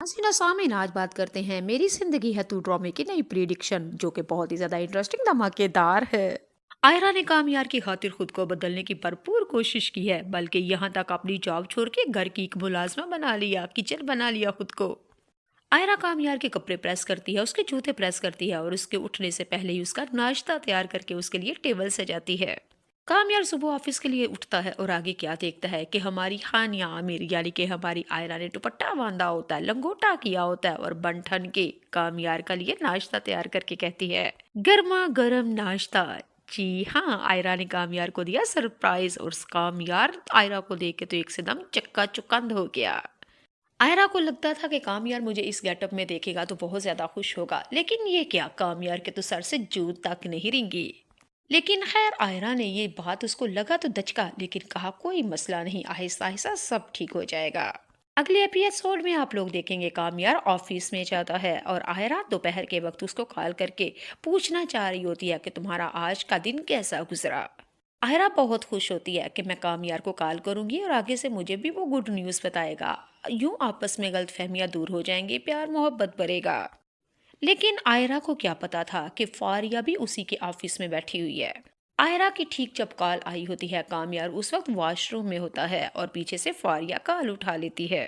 हसीना सामीन आज बात करते हैं मेरी जिंदगी है तू ड्रामे की नई प्रिडिक्शन जो कि बहुत ही ज्यादा इंटरेस्टिंग धमाकेदार है। आयरा ने कामयार की खातिर खुद को बदलने की भरपूर कोशिश की है, बल्कि यहाँ तक अपनी जॉब छोड़ के घर की एक मुलाजमा बना लिया, किचन बना लिया खुद को। आयरा कामयार के कपड़े प्रेस करती है, उसके जूते प्रेस करती है और उसके उठने से पहले ही उसका नाश्ता तैयार करके उसके लिए टेबल सजाती है। कामयार सुबह ऑफिस के लिए उठता है और आगे क्या देखता है कि हमारी हानिया आमिर यानी कि हमारी आयरा ने दुपट्टा बांधा होता है, लंगोटा किया होता है और बन ठन के कामयार का लिए नाश्ता तैयार करके कहती है, गर्मा गर्म नाश्ता। जी हाँ, आयरा ने कामयार को दिया सरप्राइज और कामयार आयरा को देख के तो एक से दम चक्का चुकंद हो गया। आयरा को लगता था कि कामयार मुझे इस गेटअप में देखेगा तो बहुत ज्यादा खुश होगा, लेकिन ये क्या, कामयार के तो सर से जूत तक नहीं रेंगी। लेकिन खैर आयरा ने ये बात उसको लगा तो दचका, लेकिन कहा कोई मसला नहीं, आहिस्ता आहिस्ता सब ठीक हो जाएगा। अगले एपिसोड में आप लोग देखेंगे कामयार ऑफिस में जाता है और आयरा दोपहर के वक्त उसको कॉल करके पूछना चाह रही होती है कि तुम्हारा आज का दिन कैसा गुजरा। आयरा बहुत खुश होती है कि मैं कामयार को कॉल करूंगी और आगे से मुझे भी वो गुड न्यूज़ बताएगा, यूं आपस में गलतफहमियां दूर हो जाएंगी, प्यार मोहब्बत बढ़ेगा। लेकिन आयरा को क्या पता था कि फारिया भी उसी के ऑफिस में बैठी हुई है। आयरा की ठीक जब कॉल आई होती है, कामयार उस वक्त वॉशरूम में होता है और पीछे से फारिया कॉल उठा लेती है।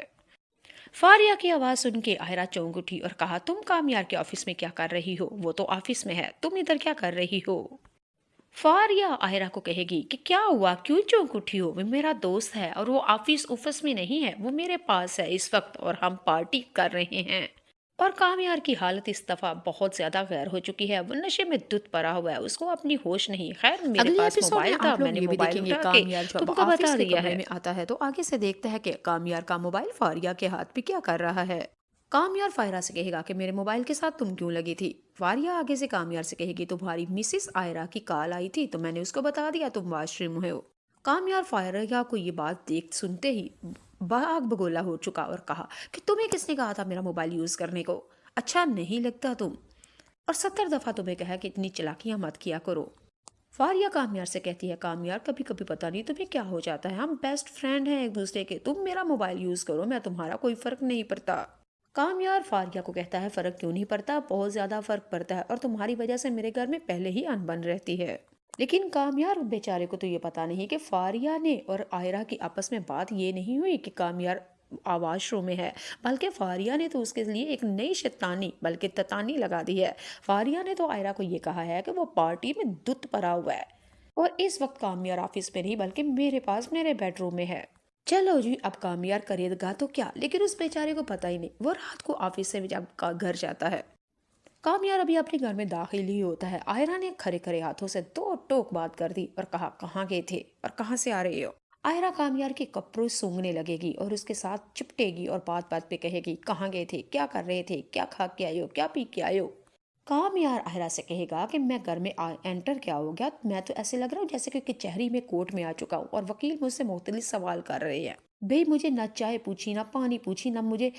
फारिया की आवाज सुन के आयरा चौंक उठी और कहा, तुम कामयार के ऑफिस में क्या कर रही हो? वो तो ऑफिस में है, तुम इधर क्या कर रही हो? फारिया आयरा को कहेगी कि क्या हुआ, क्यों चौंक उठी हो? वो मेरा दोस्त है और वो ऑफिस ऑफिस में नहीं है, वो मेरे पास है इस वक्त और हम पार्टी कर रहे हैं। और कामयार की हालत इस दफा बहुत ज्यादा गैर हो चुकी है, वो नशे में धुत पड़ा हुआ है, उसको अपनी होश नहीं। खैर मेरे अगले पास एपिसोड में मोबाइल था, आप लोग मैंने ये भी मोबाइल देखेंगे उठा के कामयार जब तुमको ऑफिस बता के दिया कमरे है। में आता है तो आगे से देखता है कि कामयार का मोबाइल फारिया के हाथ पे क्या कर रहा है। कामयार फायरा से कहेगा कि मेरे मोबाइल के साथ तुम क्यों लगी थी? फारिया आगे से कामयार से कहेगी तुम्हारी मिसिस आयरा की कॉल आई थी तो मैंने उसको बता दिया तुम वॉशरूम में हो। कामयार फायरा को ये बात देख सुनते ही बाग बगोला हो चुका और कहा कि तुम्हें किसने कहा था मेरा मोबाइल यूज करने को? अच्छा नहीं लगता तुम, और 70 दफा तुम्हें कहा कि इतनी चालाकियां मत किया करो। फारिया कामयार से कहती है, कामयार कभी कभी पता नहीं तुम्हें क्या हो जाता है, हम बेस्ट फ्रेंड हैं एक दूसरे के, तुम मेरा मोबाइल यूज करो, मैं तुम्हारा कोई फर्क नहीं पड़ता। कामयार फारिया को कहता है, फर्क क्यों नहीं पड़ता, बहुत ज्यादा फर्क पड़ता है और तुम्हारी वजह से मेरे घर में पहले ही अनबन रहती है। लेकिन कामयार बेचारे को तो ये पता नहीं कि फारिया ने और आयरा की आपस में बात ये नहीं हुई कि कामयार वॉशरूम में है, बल्कि फारिया ने तो उसके लिए एक नई शैतानी बल्कि ततानी लगा दी है। फारिया ने तो आयरा को ये कहा है कि वो पार्टी में दुत पड़ा हुआ है और इस वक्त कामयार ऑफिस में नहीं बल्कि मेरे पास मेरे बेडरूम में है। चलो जी, अब कामयार करेगा तो क्या, लेकिन उस बेचारे को पता ही नहीं, वो रात को ऑफिस से जब घर जाता है, कामयार अभी अपने घर में दाखिल ही होता है। आयरा ने खरे खरे हाथों से दो टोक बात कर दी और कहा, कहाँ गए थे और कहाँ से आ रहे हो? आयरा कामयार के कपड़ों सूंघने लगेगी और उसके साथ चिपटेगी और बात बात पे कहेगी, कहाँ गए थे, क्या कर रहे थे, क्या खा के आए हो, क्या पी के आए हो? कामयार आयरा से कहेगा कि मैं घर में एंटर क्या हो गया, मैं तो ऐसे लग रहा हूँ जैसे कि कचहरी में कोर्ट में आ चुका हूँ और वकील मुझसे मुख्तलिफ सवाल कर रहे हैं। भाई मुझे ना चाय पूछी, ना पानी पूछी, ना मुझे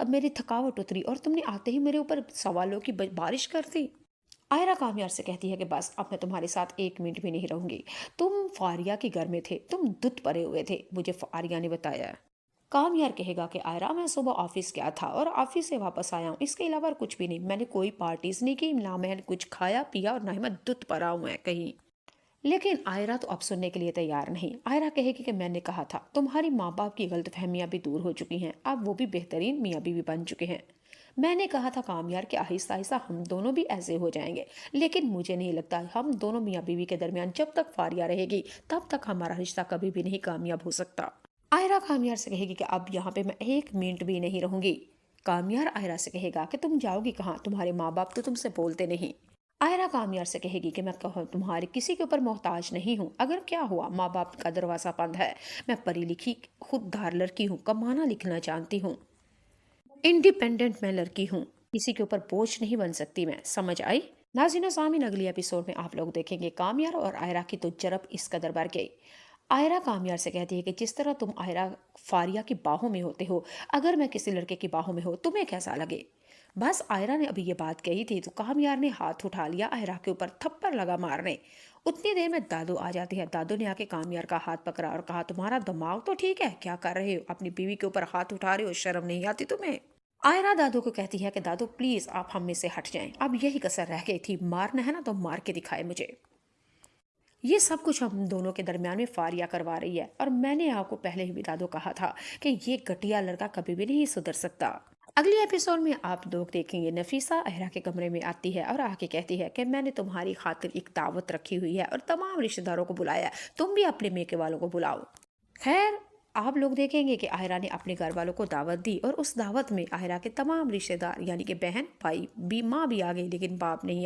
मेरी थकावट उतरी और तुमने आते ही मेरे ऊपर सवालों की बारिश कर दी। आयरा कामयार से कहती है कि बस अब मैं तुम्हारे साथ एक मिनट भी नहीं रहूंगी, तुम फारिया के घर में थे, तुम दुत पड़े हुए थे, मुझे फारिया ने बताया। कामयार कहेगा कि आयरा मैं सुबह ऑफिस गया था और ऑफिस से वापस आया हूँ, इसके अलावा कुछ भी नहीं, मैंने कोई पार्टीज नहीं की, ना मैंने कुछ खाया पिया और ना ही मैं दुत पड़ा हूँ मैं कहीं। लेकिन आयरा तो अब सुनने के लिए तैयार नहीं। आयरा कहेगी कि मैंने कहा था तुम्हारी माँ बाप की गलतफहमियां भी दूर हो चुकी हैं, अब वो भी बेहतरीन मियाँ बीवी बन चुके हैं। मैंने कहा था कामयार कि आहिस्ता आहिस्ता हम दोनों भी ऐसे हो जाएंगे, लेकिन मुझे नहीं लगता हम दोनों मियाँ बीवी के दरमियान जब तक फारिया रहेगी तब तक हमारा रिश्ता कभी भी नहीं कामयाब हो सकता। आयरा कामयार से कहेगी कि अब यहाँ पे मैं एक मिनट भी नहीं रहूंगी। कामयार आयरा से कहेगा कि तुम जाओगी कहाँ, तुम्हारे माँ बाप तो तुमसे बोलते नहीं। आयरा कामयार से कहेगी कि मैं तुम्हारे किसी के ऊपर मोहताज नहीं हूँ, अगर क्या हुआ माँ बाप का दरवाज़ा बंद है, मैं पढ़ी लिखी खुददार लड़की हूँ, कमाना लिखना जानती हूँ, इंडिपेंडेंट मैं लड़की हूँ, किसी के ऊपर बोझ नहीं बन सकती मैं, समझ आई? नाज़रीन सामीन, अगली एपिसोड में आप लोग देखेंगे कामयार और आयरा की तो जरब इस कदर बढ़ गई। आयरा कामयार से कहती है कि जिस तरह तुम आयरा फारिया की बाहों में होते हो, अगर मैं किसी लड़के की बाहों में हो तुम्हें कैसा लगे? बस आयरा ने अभी ये बात कही थी तो कामयार ने हाथ उठा लिया आयरा के ऊपर, थप्पड़ लगा मारने। उतनी देर में दादू आ जाती है। दादू ने आके कामयार का हाथ पकड़ा और कहा, तुम्हारा दिमाग तो ठीक है, क्या कर रहे हो, अपनी बीवी के ऊपर हाथ उठा रहे हो, शर्म नहीं आती तुम्हें? आयरा दादू को कहती है कि दादू प्लीज आप हम में से हट जाएं, अब यही कसर रह गई थी, मारना है ना तो मार के दिखाए मुझे। ये सब कुछ हम दोनों के दरमियान में फारिया करवा रही है, और मैंने आपको पहले ही बता दो कहा था कि ये घटिया लड़का कभी भी नहीं सुधर सकता। अगले एपिसोड में आप लोग देखेंगे नफीसा अहरा के कमरे में आती है और आके कहती है कि मैंने तुम्हारी खातिर एक दावत रखी हुई है और तमाम रिश्तेदारों को बुलाया है, तुम भी अपने मेके वालों को बुलाओ। खैर, आप लोग देखेंगे कि आयरा ने अपने घर वालों को दावत दी और उस दावत में आयरा के तमाम रिश्तेदार यानी कि बहन भाई भी, माँ भी आ गई लेकिन बाप नहीं